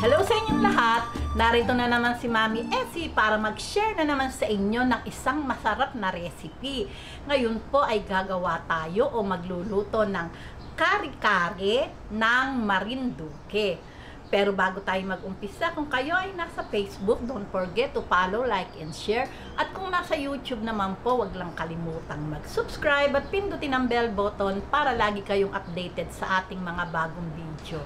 Hello sa inyong lahat! Narito na naman si Mami Essie para mag-share na naman sa inyo ng isang masarap na recipe. Ngayon po ay gagawa tayo o magluluto ng kare-kare ng Marinduque. Pero bago tayo mag-umpisa, kung kayo ay nasa Facebook, don't forget to follow, like, and share. At kung nasa YouTube naman po, wag lang kalimutang mag-subscribe at pindutin ang bell button para lagi kayong updated sa ating mga bagong video.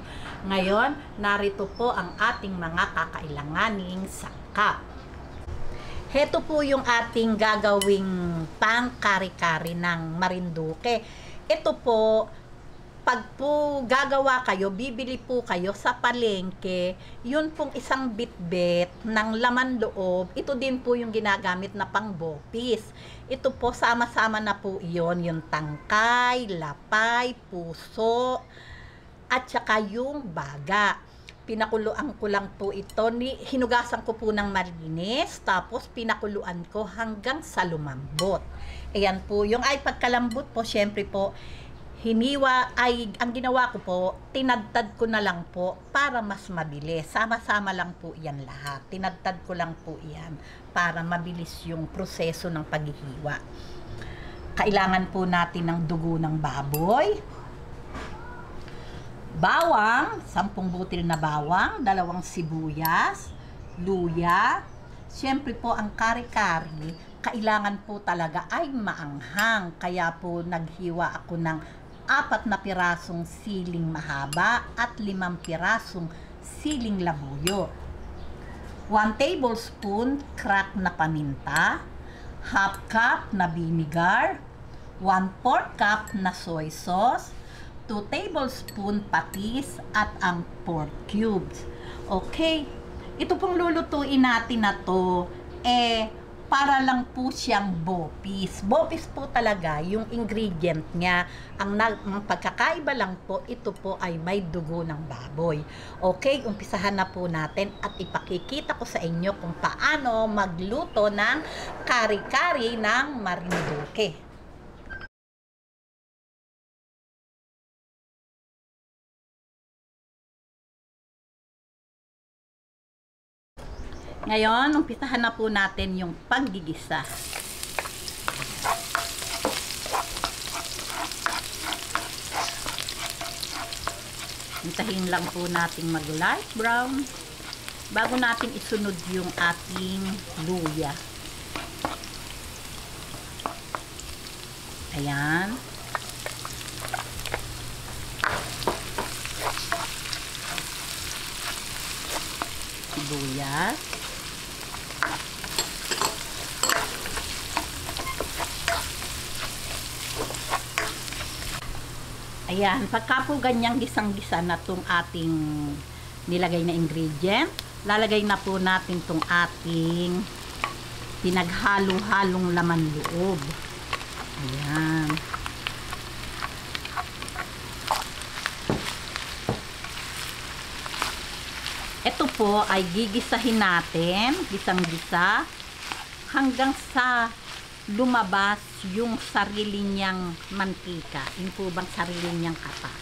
Ngayon, narito po ang ating mga kakailanganing sangkap. Heto po yung ating gagawing pang kare-kare ng Marinduque. Ito po, pag po gagawa kayo, bibili po kayo sa palengke, yun pong isang bitbit ng laman loob. Ito din po yung ginagamit na pang bopis. Ito po, sama-sama na po iyon, yung tangkay, lapay, puso, at saka yung baga. Pinakuluan ko lang po ito, hinugasan ko po ng malinis, tapos pinakuluan ko hanggang sa lumambot. Ayan po, yung ay pagkalambot po, syempre po, ang ginawa ko po, tinadtad ko na lang po para mas mabilis. Sama-sama lang po yan lahat. Tinadtad ko lang po yan para mabilis yung proseso ng paghihiwa. Kailangan po natin ng dugo ng baboy, bawang, 10 butil na bawang, 2 sibuyas, luya. Siyempre po ang kare-kare, kailangan po talaga ay maanghang. Kaya po naghiwa ako ng 4 na pirasong siling mahaba at 5 pirasong siling labuyo. 1 tablespoon cracked na paminta, half cup na vinegar, 1/4 cup na soy sauce, 2 tablespoon patis at ang pork cubes. Okay, ito pong lulutuin natin na to, para lang po siyang bopis. Bopis po talaga yung ingredient niya. Ang pagkakaiba lang po, ito po ay may dugo ng baboy. Okay, umpisahan na po natin at ipakikita ko sa inyo kung paano magluto ng kare-kare ng Marinduque. Ngayon, umpisahan na po natin yung paggigisa. Hintayin lang po natin mag-light brown bago natin isunod yung ating luya. Ayan. Sibuyas. Ayan, pagka po ganyang gisang-gisa na itong ating nilagay na ingredient, lalagay na po natin itong ating pinaghalo-halong laman loob. Ayan. Ito po ay gigisahin natin, gisang-gisa, hanggang sa lumabas yung sarili niyang mantika. Yung po bang sarili niyang katas.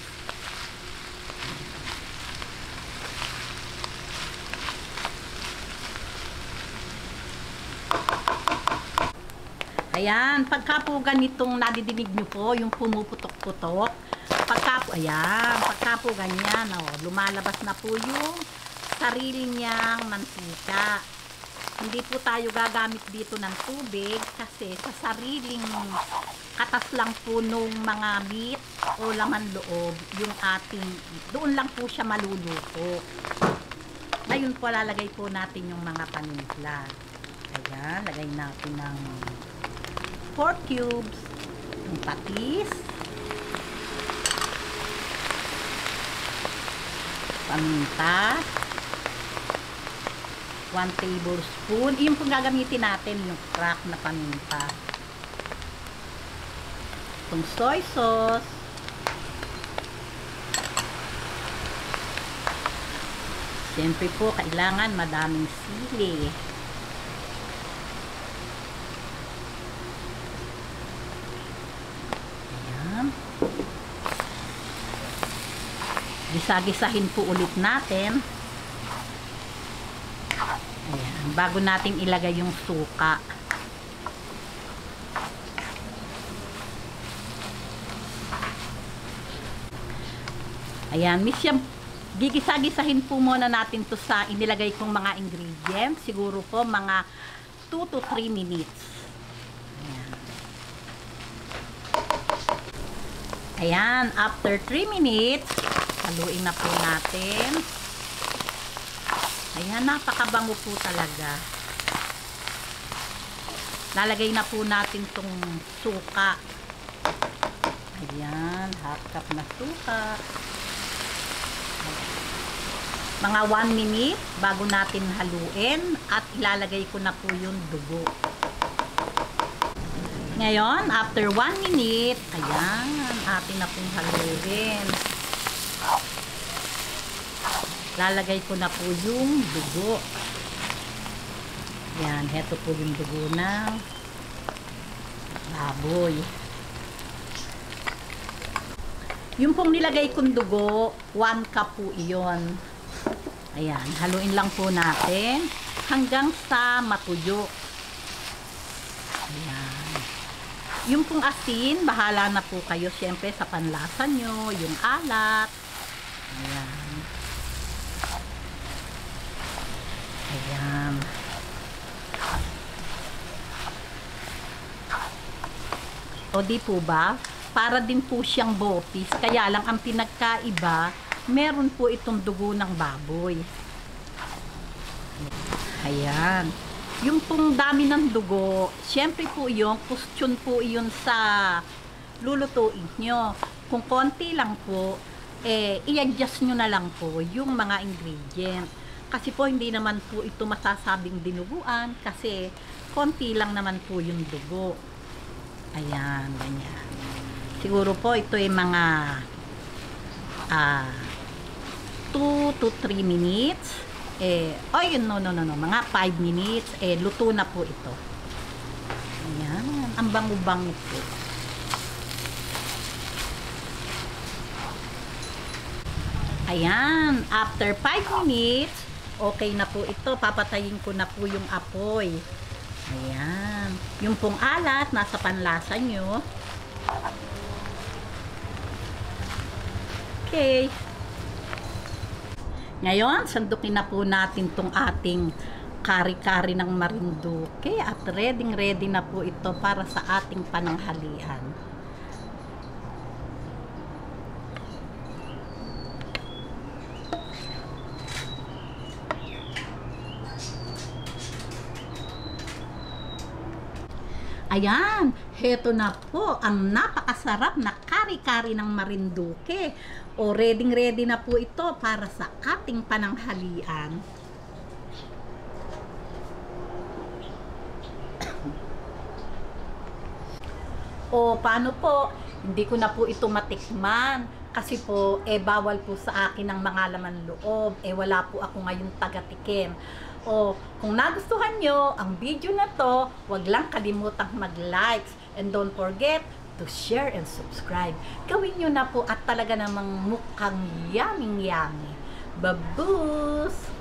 Ayan, pagka po ganitong nadidinig nyo po, yung pumuputok-putok, pagka po ganyan, lumalabas na po yung sarili niyang mantika. Hindi po tayo gagamit dito ng tubig kasi sa sariling katas lang po nung mga meat o laman loob yung doon lang po siya maluluto. Ngayon po lalagay po natin yung mga paminta. Ayan, lagay natin ng pork cubes, yung patis, paminta, 1 tablespoon. Yung pong gagamitin natin, yung crack na paminta. Itong soy sauce. Siyempre po, kailangan madaming sili. Ayan. Gisa-gisahin po ulit natin. Ayan, bago natin ilagay yung suka. Ayan, gigisa-gisahin po muna natin to sa inilagay kong mga ingredients. Siguro po mga 2 to 3 minutes. Ayan. Ayan, after 3 minutes, haluin na po natin. Ayan, napakabango po talaga. Lalagay na po natin tong suka. Ayan, half cup na suka. Mga 1 minute bago natin haluin at ilalagay ko na po yung dugo. Ngayon, after 1 minute, ayan, atin na pong haluin. Lalagay ko na po yung dugo. Ayan, heto po yung dugo ng baboy. Yung pong nilagay kong dugo, 1 cup po iyon. Ayan, haluin lang po natin hanggang sa matuyo. Ayan. Yung pong asin, bahala na po kayo siyempre sa panlasa nyo, yung alat. Ayan. Ayan. O di po ba? Para din po siyang bopis, kaya lang ang pinagkaiba, meron po itong dugo ng baboy. Ayan. Yung pong dami ng dugo, syempre po yung question po yun sa lulutuin nyo. Kung konti lang po, i-adjust nyo na lang po yung mga ingredients. Kasi po hindi naman po ito masasabing dinuguan kasi konti lang naman po yung dugo. Ayan, ganyan. Siguro po ito ay mga 2 to 3 minutes. Mga 5 minutes. Luto na po ito. Ayan, ang bango-bango po. Ayan, after 5 minutes, okay na po ito. Papatayin ko na po yung apoy. Ayan. Yung pong alat, nasa panlasa nyo. Okay. Ngayon, sandukin na po natin tong ating kari-kari ng Marinduque at ready na po ito para sa ating pananghalian. Ayan, heto na po ang napakasarap na kari-kari ng Marinduque. O ready na po ito para sa ating pananghalian. O paano po? Hindi ko na po ito matikman kasi po bawal po sa akin ang mga laman loob. Wala po ako ngayon taga-tikim. O kung nagustuhan nyo ang video na to, wag lang kalimutang mag-likes and don't forget to share and subscribe. Gawin nyo na po at talaga namang mukhang yummy. Babus!